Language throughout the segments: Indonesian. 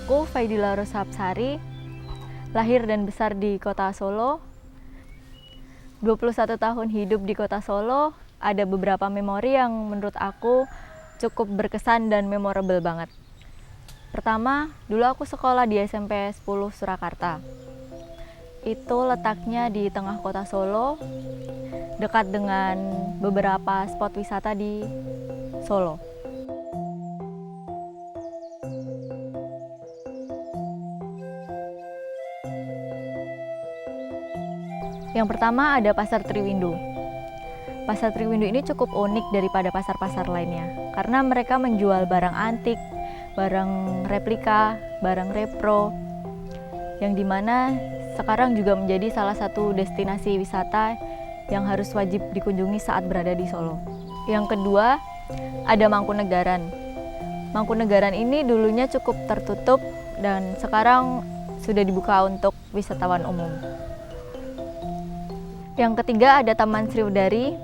Aku Faidila Rosapsari, lahir dan besar di kota Solo. 21 tahun hidup di kota Solo, ada beberapa memori yang menurut aku cukup berkesan dan memorable banget. Pertama, dulu aku sekolah di SMP 10 Surakarta. Itu letaknya di tengah kota Solo, dekat dengan beberapa spot wisata di Solo. Yang pertama ada Pasar Triwindu. Pasar Triwindu ini cukup unik daripada pasar-pasar lainnya karena mereka menjual barang antik, barang replika, barang repro, yang dimana sekarang juga menjadi salah satu destinasi wisata yang harus wajib dikunjungi saat berada di Solo. Yang kedua ada Mangkunegaran. Mangkunegaran ini dulunya cukup tertutup dan sekarang sudah dibuka untuk wisatawan umum. Yang ketiga ada Taman Sriwedari.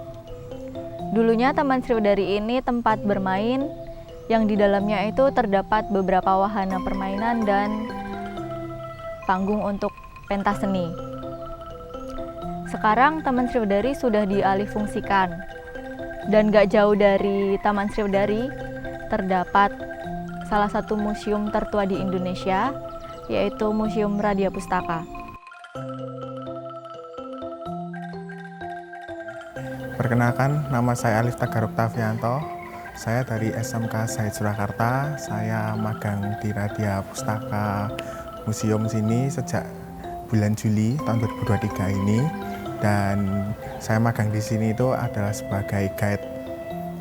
Dulunya Taman Sriwedari ini tempat bermain yang di dalamnya itu terdapat beberapa wahana permainan dan panggung untuk pentas seni. Sekarang Taman Sriwedari sudah dialihfungsikan dan gak jauh dari Taman Sriwedari terdapat salah satu museum tertua di Indonesia, yaitu Museum Radia Pustaka. Perkenalkan, nama saya Alif Tagar Oktavianto. Saya dari SMK Said Surakarta. Saya magang di Radia Pustaka Museum sini sejak bulan Juli tahun 2023 ini. Dan saya magang di sini itu adalah sebagai guide,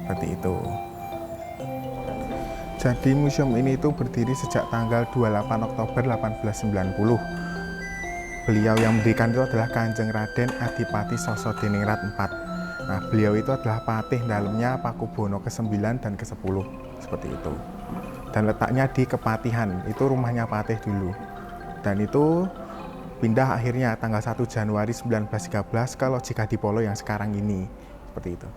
seperti itu. Jadi museum ini itu berdiri sejak tanggal 28 Oktober 1890. Beliau yang mendirikan itu adalah Kanjeng Raden Adipati Sosodiningrat IV. Nah, beliau itu adalah patih dalamnya Pakubono ke-9 dan ke-10, seperti itu. Dan letaknya di Kepatihan, itu rumahnya patih dulu. Dan itu pindah akhirnya tanggal 1 Januari 1913 ke Logikadipolo yang sekarang ini, seperti itu.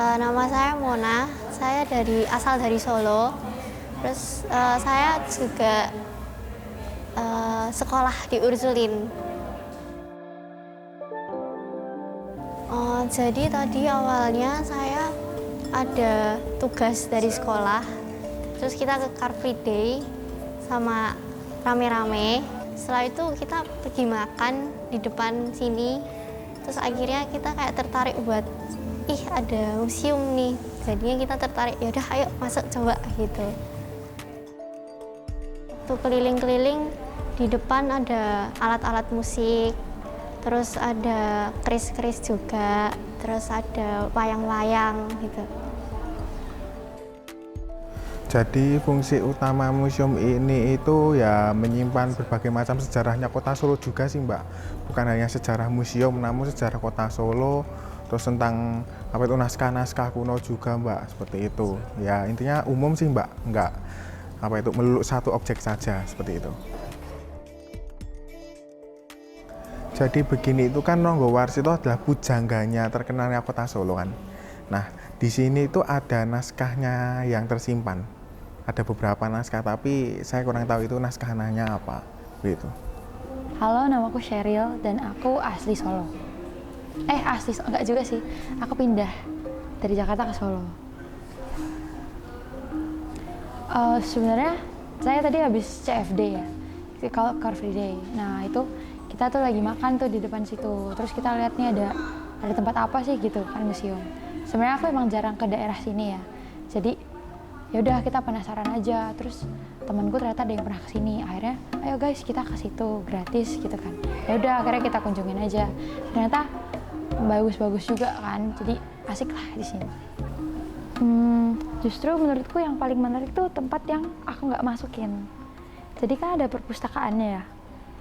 Nama saya Mona, saya asal dari Solo. Terus saya juga sekolah di Ursulin. Jadi tadi awalnya saya ada tugas dari sekolah, terus kita ke Car Free Day sama rame-rame. Setelah itu kita pergi makan di depan sini, terus akhirnya kita kayak tertarik buat ada museum nih, jadinya kita tertarik, yaudah ayo masuk coba gitu. Tuh keliling-keliling, di depan ada alat-alat musik, terus ada keris-keris juga, terus ada wayang-wayang gitu. Jadi fungsi utama museum ini itu ya menyimpan berbagai macam sejarahnya kota Solo juga sih Mbak. Bukan hanya sejarah museum, namun sejarah kota Solo, terus tentang naskah-naskah kuno juga Mbak, seperti itu. Ya intinya umum sih Mbak, enggak melulu satu objek saja, seperti itu. Jadi begini, itu kan Nonggowars itu adalah pujangganya terkenalnya kota Solo kan. Nah, di sini itu ada naskahnya yang tersimpan. Ada beberapa naskah, tapi saya kurang tahu itu naskah namanya apa, begitu. Halo, namaku Sheryl dan aku asli Solo. Enggak juga sih. Aku pindah dari Jakarta ke Solo. Sebenarnya saya tadi habis CFD ya, Car Free Day. Nah itu kita tuh lagi makan tuh di depan situ. Terus kita lihat nih ada tempat apa sih gitu kan, museum. Sebenarnya aku emang jarang ke daerah sini ya. Jadi yaudah kita penasaran aja. Terus temanku ternyata ada yang pernah kesini. Akhirnya ayo guys kita ke situ gratis gitu kan. Yaudah akhirnya kita kunjungin aja. Ternyata bagus-bagus juga kan, jadi asik lah di sini. Justru menurutku yang paling menarik tuh tempat yang aku nggak masukin. Jadi kan ada perpustakaannya ya.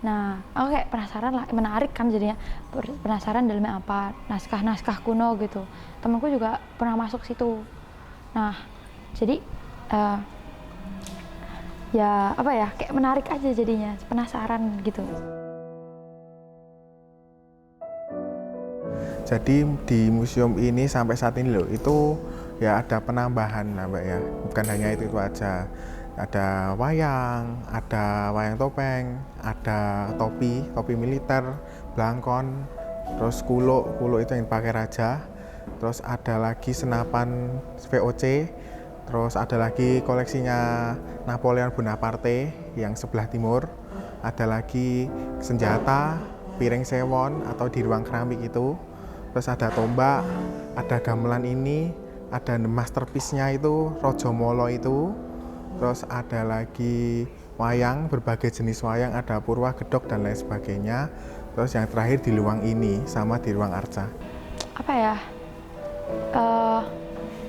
Nah, aku kayak penasaran lah, menarik kan jadinya. Penasaran dalamnya apa, naskah-naskah kuno gitu. Temanku juga pernah masuk situ. Nah, jadi ya apa ya, kayak menarik aja jadinya, penasaran gitu. Jadi di museum ini sampai saat ini loh, itu ya ada penambahan lah Mbak ya. Bukan hanya itu aja. Ada wayang topeng, ada topi militer, blangkon, terus kulo itu yang dipakai raja. Terus ada lagi senapan VOC, terus ada lagi koleksinya Napoleon Bonaparte yang sebelah timur. Ada lagi senjata, piring sewon atau di ruang keramik itu. Terus ada tombak, ada gamelan ini, ada masterpiece-nya itu, Rojo Molo itu. Terus ada lagi wayang, berbagai jenis wayang, ada purwa, gedok, dan lain sebagainya. Terus yang terakhir di ruang ini, sama di ruang arca. Apa ya,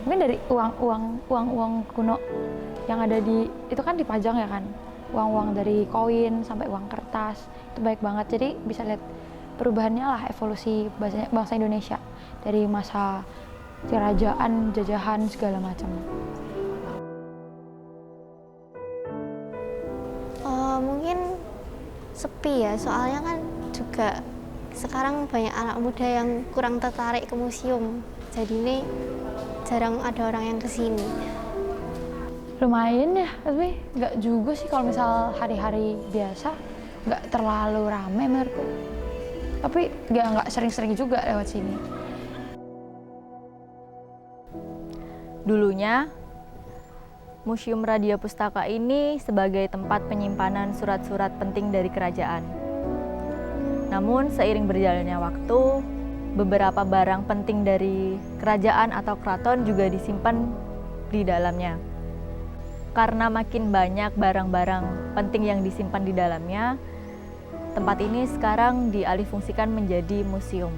mungkin dari uang kuno yang ada di, itu kan dipajang ya kan, uang dari koin sampai uang kertas, itu baik banget. Jadi bisa lihat perubahannya lah, evolusi bangsa Indonesia dari masa kerajaan, jajahan, segala macam. Mungkin sepi ya, soalnya kan juga sekarang banyak anak muda yang kurang tertarik ke museum. Jadi ini jarang ada orang yang kesini. Lumayan ya, tapi nggak juga sih kalau misal hari-hari biasa, nggak terlalu rame menurutku. Tapi nggak sering-sering juga lewat sini. Dulunya, Museum Radia Pustaka ini sebagai tempat penyimpanan surat-surat penting dari kerajaan. Namun seiring berjalannya waktu, beberapa barang penting dari kerajaan atau keraton juga disimpan di dalamnya. Karena makin banyak barang-barang penting yang disimpan di dalamnya, tempat ini sekarang dialihfungsikan menjadi museum.